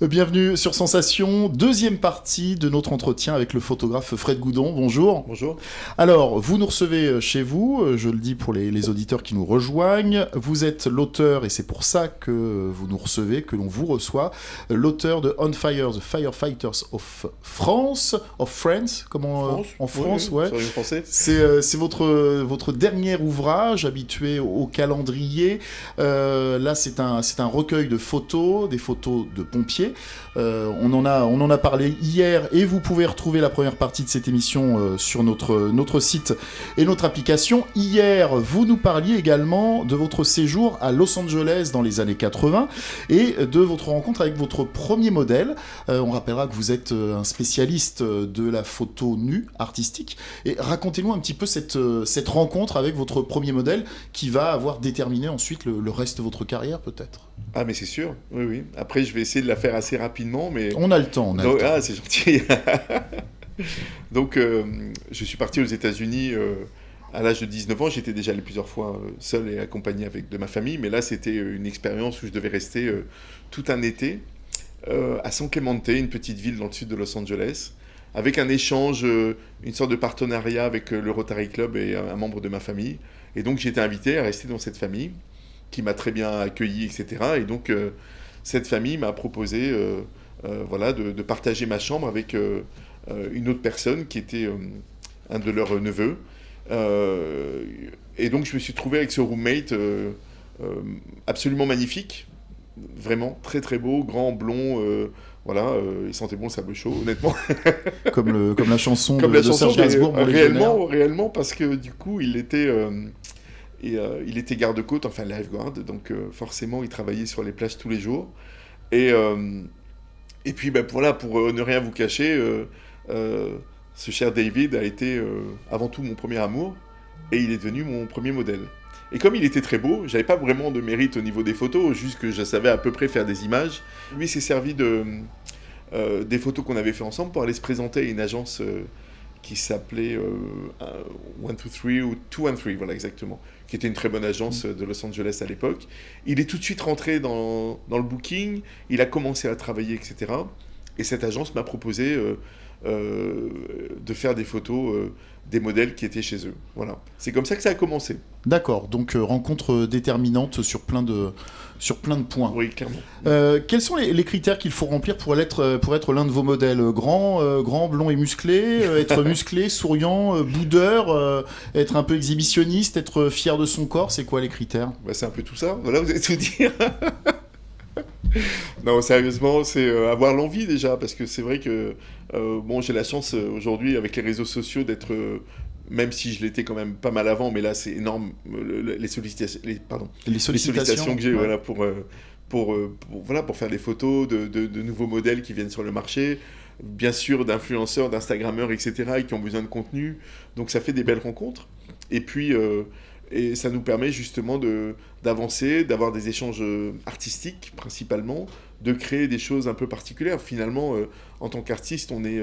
Bienvenue sur Sensation, deuxième partie de notre entretien avec le photographe Fred Goudon. Bonjour. Bonjour. Alors, vous nous recevez chez vous, je le dis pour les auditeurs qui nous rejoignent. Vous êtes l'auteur, et c'est pour ça que vous nous recevez, que l'on vous reçoit, l'auteur de On Fire, The Firefighters of France, of France, comment en France, oui, ouais. oui, français. C'est votre dernier ouvrage habitué au calendrier. Là, c'est un recueil de photos, des photos de pompiers. On en a parlé hier et vous pouvez retrouver la première partie de cette émission sur notre site et notre application. Hier, vous nous parliez également de votre séjour à Los Angeles dans les années 80 et de votre rencontre avec votre premier modèle. On rappellera que vous êtes un spécialiste de la photo nue artistique. Et racontez-nous un petit peu cette rencontre avec votre premier modèle qui va avoir déterminé ensuite le reste de votre carrière peut-être. Ah, mais c'est sûr, oui, oui. Après, je vais essayer de la faire assez rapidement, mais... On a le temps, on a le temps. Ah, c'est gentil. Donc, je suis parti aux États-Unis à l'âge de 19 ans. J'étais déjà allé plusieurs fois seul et accompagné de ma famille, mais là, c'était une expérience où je devais rester tout un été à San Clemente, une petite ville dans le sud de Los Angeles, avec un échange, une sorte de partenariat avec le Rotary Club et un membre de ma famille. Et donc, j'ai été invité à rester dans cette famille, qui m'a très bien accueilli, etc. Et donc, cette famille m'a proposé voilà, de partager ma chambre avec une autre personne qui était un de leurs neveux. Et donc, je me suis trouvé avec ce roommate absolument magnifique, vraiment très très beau, grand, blond, voilà, il sentait bon le sable chaud, honnêtement. Comme la chanson Comme de la chanson, Serge Gainsbourg pour réellement, parce que du coup, il était garde-côte, enfin lifeguard, donc forcément il travaillait sur les plages tous les jours. Et puis voilà, pour ne rien vous cacher, ce cher David a été avant tout mon premier amour, et il est devenu mon premier modèle. Et comme il était très beau, j'avais pas vraiment de mérite au niveau des photos, juste que je savais à peu près faire des images. Lui s'est servi des photos qu'on avait fait ensemble pour aller se présenter à une agence qui s'appelait 123 ou 213, voilà exactement, qui était une très bonne agence de Los Angeles à l'époque. Il est tout de suite rentré dans le booking, il a commencé à travailler, etc. Et cette agence m'a proposé de faire des photos des modèles qui étaient chez eux. Voilà. C'est comme ça que ça a commencé. D'accord, donc rencontre déterminante sur plein de points. Oui, clairement. Quels sont les critères qu'il faut remplir pour être l'un de vos modèles? Grand, blond et musclé, être musclé, souriant, boudeur, être un peu exhibitionniste, être fier de son corps, c'est quoi les critères? C'est un peu tout ça, voilà, vous allez tout dire. Non, sérieusement, c'est avoir l'envie déjà, parce que c'est vrai que bon, j'ai la chance aujourd'hui avec les réseaux sociaux d'être, même si je l'étais quand même pas mal avant, mais là c'est énorme les sollicitations, les sollicitations que j'ai, ouais. voilà, pour faire des photos de nouveaux modèles qui viennent sur le marché, bien sûr d'influenceurs, d'instagrammeurs, etc., et qui ont besoin de contenu, donc ça fait des belles rencontres. Et puis et ça nous permet justement d'avancer, d'avoir des échanges artistiques principalement, de créer des choses un peu particulières. Finalement, en tant qu'artiste, on est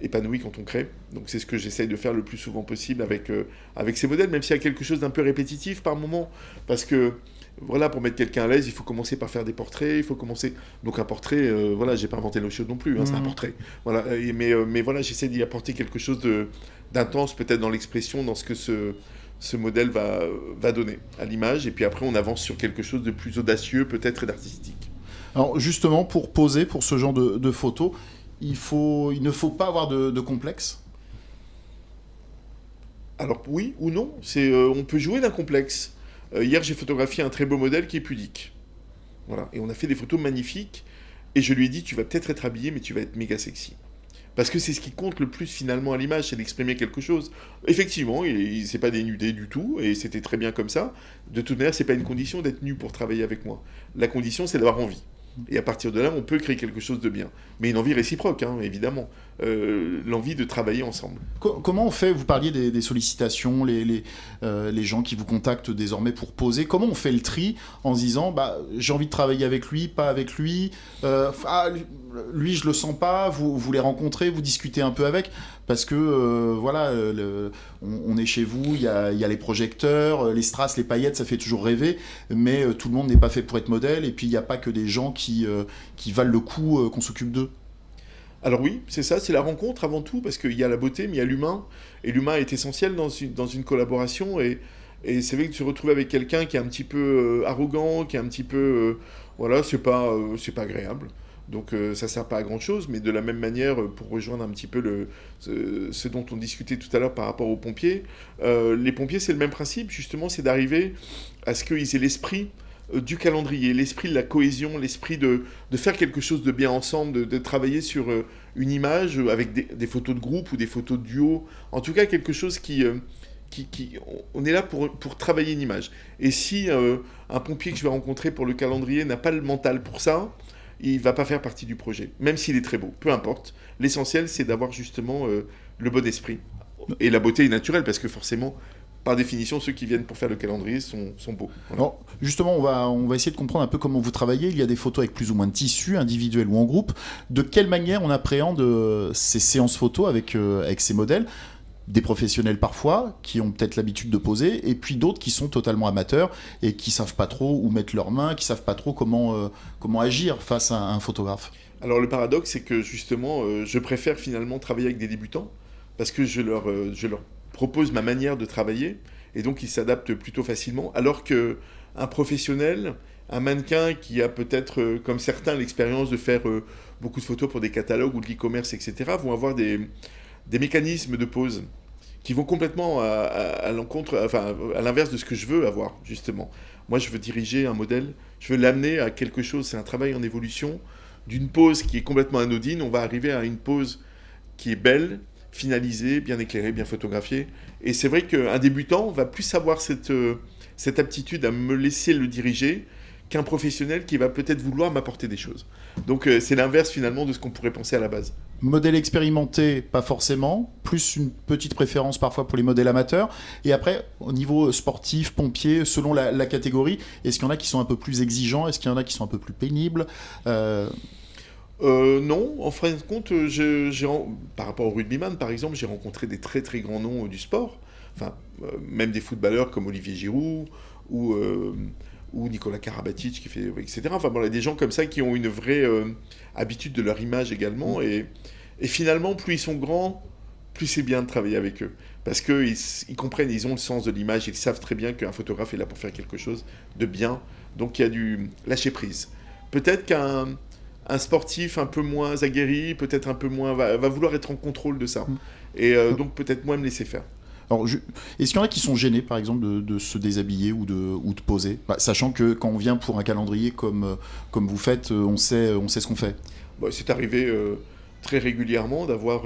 épanoui quand on crée. Donc c'est ce que j'essaye de faire le plus souvent possible avec ces modèles, même s'il y a quelque chose d'un peu répétitif par moment. Parce que, voilà, pour mettre quelqu'un à l'aise, il faut commencer par faire des portraits, il faut commencer... Donc un portrait, voilà, j'ai pas inventé l'eau chaude non plus, hein, c'est un portrait. Voilà, mais voilà, j'essaie d'y apporter quelque chose d'intense, peut-être dans l'expression, dans ce que ce modèle va donner à l'image, et puis après on avance sur quelque chose de plus audacieux peut-être et d'artistique. Alors justement, pour poser pour ce genre de photos, il ne faut pas avoir de complexe. Alors oui ou non, on peut jouer d'un complexe. Hier j'ai photographié un très beau modèle qui est pudique. Voilà, et on a fait des photos magnifiques, et je lui ai dit tu vas peut-être être habillé mais tu vas être méga sexy. Parce que c'est ce qui compte le plus finalement à l'image, c'est d'exprimer quelque chose. Effectivement, il s'est pas dénudé du tout, et c'était très bien comme ça. De toute manière, c'est pas une condition d'être nu pour travailler avec moi. La condition, c'est d'avoir envie. Et à partir de là, on peut créer quelque chose de bien. Mais une envie réciproque, hein, évidemment. L'envie de travailler ensemble. Comment on fait? Vous parliez des sollicitations, les gens qui vous contactent désormais pour poser. Comment on fait le tri en se disant j'ai envie de travailler avec lui, pas avec lui, lui je le sens pas, vous les rencontrez, vous discutez un peu avec, parce que voilà, on est chez vous, il y a les projecteurs, les strass, les paillettes, ça fait toujours rêver, mais tout le monde n'est pas fait pour être modèle, et puis il n'y a pas que des gens qui valent le coup qu'on s'occupe d'eux. Alors oui, c'est ça, c'est la rencontre avant tout, parce qu'il y a la beauté, mais il y a l'humain, et l'humain est essentiel dans une collaboration, et c'est vrai que tu te retrouves avec quelqu'un qui est un petit peu arrogant, qui est un petit peu... voilà, c'est pas agréable. Donc ça sert pas à grand chose, mais de la même manière, pour rejoindre un petit peu ce dont on discutait tout à l'heure par rapport aux pompiers, les pompiers c'est le même principe, justement, c'est d'arriver à ce qu'ils aient l'esprit du calendrier, l'esprit de la cohésion, l'esprit de faire quelque chose de bien ensemble, de travailler sur une image avec des photos de groupe ou des photos de duo, en tout cas quelque chose on est là pour travailler une image. Et si un pompier que je vais rencontrer pour le calendrier n'a pas le mental pour ça, il va pas faire partie du projet, même s'il est très beau, peu importe. L'essentiel, c'est d'avoir justement le bon esprit. Et la beauté est naturelle, parce que forcément, par définition, ceux qui viennent pour faire le calendrier sont beaux. Voilà. Alors, justement, on va essayer de comprendre un peu comment vous travaillez. Il y a des photos avec plus ou moins de tissus, individuels ou en groupe. De quelle manière on appréhende ces séances photos avec ces modèles ? Des professionnels parfois, qui ont peut-être l'habitude de poser, et puis d'autres qui sont totalement amateurs et qui savent pas trop où mettre leurs mains, qui savent pas trop comment agir face à un photographe. Alors le paradoxe, c'est que justement, je préfère finalement travailler avec des débutants, parce que je leur propose ma manière de travailler, et donc ils s'adaptent plutôt facilement, alors qu'un professionnel, un mannequin qui a peut-être, comme certains, l'expérience de faire beaucoup de photos pour des catalogues ou de l'e-commerce, etc., vont avoir des mécanismes de pose qui vont complètement à l'encontre, enfin à l'inverse de ce que je veux avoir, justement. Moi, je veux diriger un modèle, je veux l'amener à quelque chose, c'est un travail en évolution. D'une pose qui est complètement anodine, on va arriver à une pose qui est belle, finalisée, bien éclairée, bien photographiée. Et c'est vrai qu'un débutant va plus avoir cette aptitude à me laisser le diriger qu'un professionnel qui va peut-être vouloir m'apporter des choses. Donc c'est l'inverse finalement de ce qu'on pourrait penser à la base. Modèle expérimenté, pas forcément, plus une petite préférence parfois pour les modèles amateurs. Et après, au niveau sportif, pompier, selon la catégorie, est-ce qu'il y en a qui sont un peu plus exigeants ? Est-ce qu'il y en a qui sont un peu plus pénibles ? Non, en fin de compte, par rapport au rugbyman par exemple, j'ai rencontré des très très grands noms du sport, enfin, même des footballeurs comme Olivier Giroud ou Nicolas Karabatic qui fait, etc. Enfin bon, il y a des gens comme ça qui ont une vraie habitude de leur image également, et finalement, plus ils sont grands, plus c'est bien de travailler avec eux. Parce qu'ils comprennent, ils ont le sens de l'image, ils savent très bien qu'un photographe est là pour faire quelque chose de bien, donc il y a du lâcher prise. Peut-être qu'un sportif un peu moins aguerri, peut-être un peu moins, va vouloir être en contrôle de ça, et donc peut-être moins me laisser faire. Alors, est-ce qu'il y en a qui sont gênés, par exemple, de se déshabiller ou de poser, sachant que quand on vient pour un calendrier comme vous faites, on sait ce qu'on fait. Bon, c'est arrivé très régulièrement d'avoir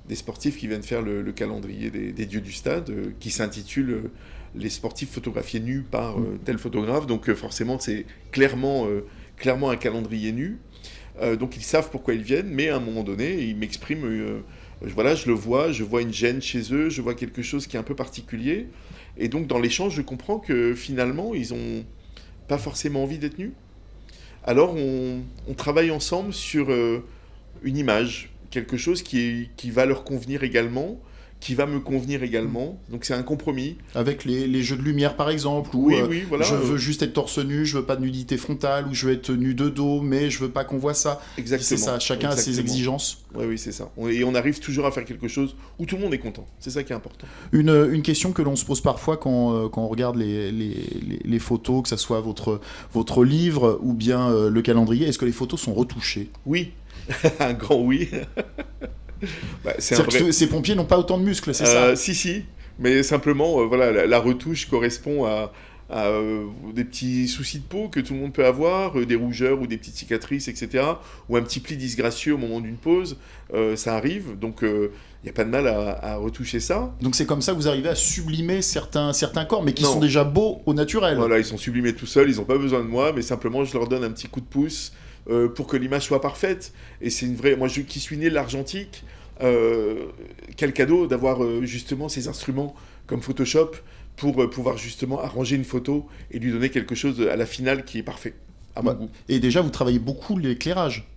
des sportifs qui viennent faire le calendrier des dieux du stade, qui s'intitule les sportifs photographiés nus par tel photographe. Donc forcément, c'est clairement un calendrier nu. Donc ils savent pourquoi ils viennent, mais à un moment donné, ils m'expriment... voilà, je vois une gêne chez eux, je vois quelque chose qui est un peu particulier. Et donc, dans l'échange, je comprends que finalement, ils n'ont pas forcément envie d'être nus. Alors, on travaille ensemble sur une image, quelque chose qui va leur convenir également, qui va me convenir également. Donc, c'est un compromis. Avec les jeux de lumière, par exemple, où oui, voilà, je veux juste être torse nu, je veux pas de nudité frontale, ou je veux être nu de dos, mais je veux pas qu'on voit ça. Exactement. C'est ça, chacun a ses exigences. Oui, c'est ça. Et on arrive toujours à faire quelque chose où tout le monde est content. C'est ça qui est important. Une question que l'on se pose parfois quand on regarde les photos, que ce soit votre livre ou bien le calendrier, est-ce que les photos sont retouchées ? Oui, un grand oui. Que ces pompiers n'ont pas autant de muscles, c'est ça ? Si, mais simplement, voilà, la retouche correspond à des petits soucis de peau que tout le monde peut avoir, des rougeurs ou des petites cicatrices, etc. Ou un petit pli disgracieux au moment d'une pause, ça arrive, donc il n'y a pas de mal à retoucher ça. Donc c'est comme ça que vous arrivez à sublimer certains corps, mais qui sont déjà beaux au naturel. Voilà, ils sont sublimés tout seuls, ils n'ont pas besoin de moi, mais simplement je leur donne un petit coup de pouce pour que l'image soit parfaite. Et c'est une vraie... Moi qui suis né de l'argentique, quel cadeau d'avoir justement ces instruments comme Photoshop pour pouvoir justement arranger une photo et lui donner quelque chose à la finale qui est parfait, à mon goût. Et déjà, vous travaillez beaucoup l'éclairage.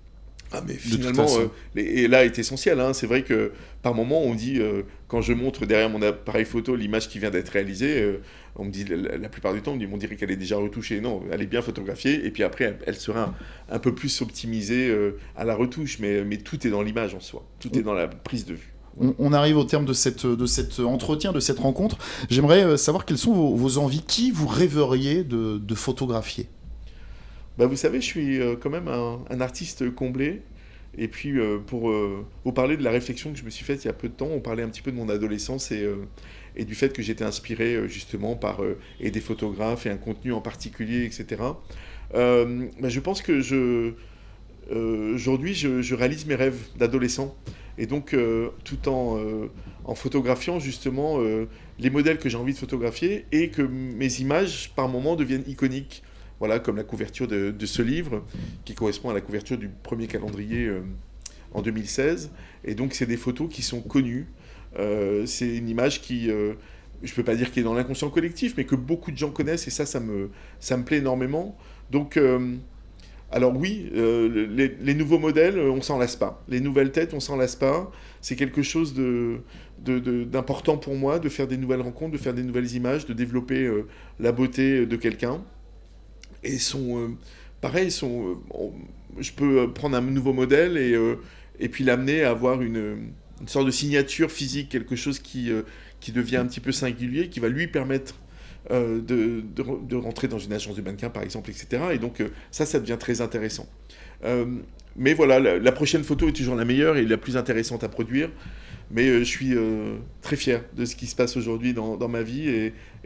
Ah mais finalement, et là est essentiel, hein. C'est vrai que par moment on dit quand je montre derrière mon appareil photo l'image qui vient d'être réalisée, on me dit, la plupart du temps, on dirait qu'elle est déjà retouchée. Non, elle est bien photographiée, et puis après, elle sera un peu plus optimisée à la retouche, mais tout est dans l'image en soi, tout est dans la prise de vue. On arrive au terme de cet entretien, de cette rencontre. J'aimerais savoir quelles sont vos envies. Qui vous rêveriez de photographier ? Bah, vous savez, je suis quand même un artiste comblé. Et puis, pour vous parler de la réflexion que je me suis faite il y a peu de temps, on parlait un petit peu de mon adolescence et du fait que j'étais inspiré justement par et des photographes et un contenu en particulier, etc. Bah, je pense que aujourd'hui, je réalise mes rêves d'adolescent. Et donc, tout en photographiant justement les modèles que j'ai envie de photographier et que mes images, par moments, deviennent iconiques. Voilà, comme la couverture de ce livre, qui correspond à la couverture du premier calendrier en 2016. Et donc, c'est des photos qui sont connues. C'est une image qui, je ne peux pas dire qu'elle est dans l'inconscient collectif, mais que beaucoup de gens connaissent, et ça me plaît énormément. Donc, alors oui, les nouveaux modèles, on s'en lasse pas. Les nouvelles têtes, on s'en lasse pas. C'est quelque chose d'important pour moi, de faire des nouvelles rencontres, de faire des nouvelles images, de développer la beauté de quelqu'un. Et pareil, je peux prendre un nouveau modèle et puis l'amener à avoir une sorte de signature physique, quelque chose qui devient un petit peu singulier, qui va lui permettre de rentrer dans une agence de mannequin, par exemple, etc. Et donc, ça devient très intéressant. Mais voilà, la prochaine photo est toujours la meilleure et la plus intéressante à produire. Mais je suis très fier de ce qui se passe aujourd'hui dans ma vie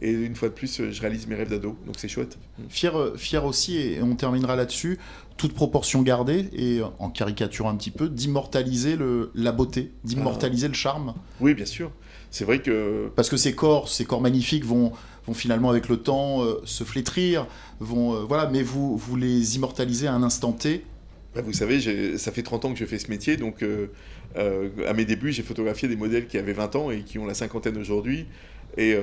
et une fois de plus, je réalise mes rêves d'ado, donc c'est chouette. Fier aussi, et on terminera là-dessus, toute proportion gardée, et en caricaturant un petit peu, d'immortaliser la beauté, d'immortaliser le charme. Oui, bien sûr. C'est vrai que... Parce que ces corps magnifiques vont finalement, avec le temps, se flétrir, voilà, mais vous les immortalisez à un instant T. Bah, vous savez, ça fait 30 ans que je fais ce métier, donc à mes débuts, j'ai photographié des modèles qui avaient 20 ans et qui ont la cinquantaine aujourd'hui. Et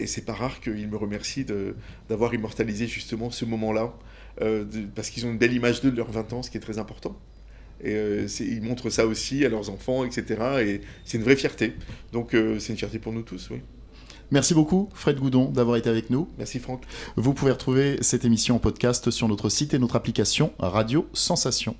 c'est pas rare qu'ils me remercient d'avoir immortalisé justement ce moment-là, parce qu'ils ont une belle image d'eux de leurs 20 ans, ce qui est très important. Et ils montrent ça aussi à leurs enfants, etc. Et c'est une vraie fierté. Donc c'est une fierté pour nous tous, oui. Merci beaucoup, Fred Goudon, d'avoir été avec nous. Merci, Franck. Vous pouvez retrouver cette émission en podcast sur notre site et notre application Radio Sensation.